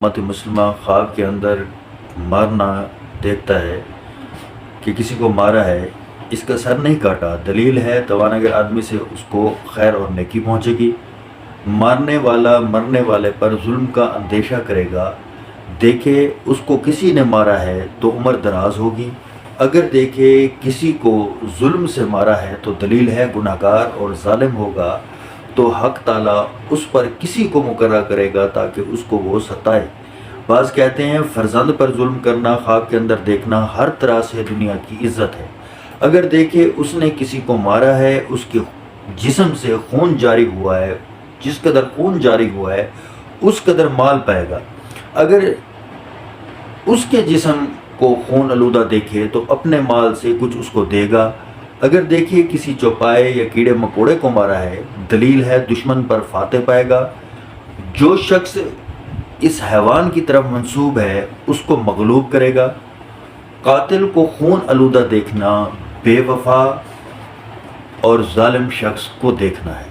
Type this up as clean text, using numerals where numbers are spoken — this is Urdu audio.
امت مسلمہ خواب کے اندر مارنا دیکھتا ہے کہ کسی کو مارا ہے، اس کا سر نہیں کاٹا، دلیل ہے توانگر آدمی سے اس کو خیر اور نیکی پہنچے گی۔ مارنے والا مرنے والے پر ظلم کا اندیشہ کرے گا، دیکھے اس کو کسی نے مارا ہے تو عمر دراز ہوگی، اگر دیکھے کسی کو ظلم سے مارا ہے تو دلیل ہے گناہگار اور ظالم ہوگا، تو حق تعالیٰ اس پر کسی کو مقررہ کرے گا تاکہ اس کو وہ ستائے۔ بعض کہتے ہیں فرزند پر ظلم کرنا، خواب کے اندر دیکھنا ہر طرح سے دنیا کی عزت ہے، اگر دیکھے اس نے کسی کو مارا ہے، اس کے جسم سے خون جاری ہوا ہے، جس قدر خون جاری ہوا ہے اس قدر مال پائے گا، اگر اس کے جسم کو خون آلودہ دیکھے تو اپنے مال سے کچھ اس کو دے گا، اگر دیکھے کسی چوپائے یا کیڑے مکوڑے کو مارا ہے، دلیل ہے دشمن پر فاتح پائے گا۔ جو شخص اس حیوان کی طرف منسوب ہے اس کو مغلوب کرے گا۔ قاتل کو خون آلودہ دیکھنا بے وفا اور ظالم شخص کو دیکھنا ہے۔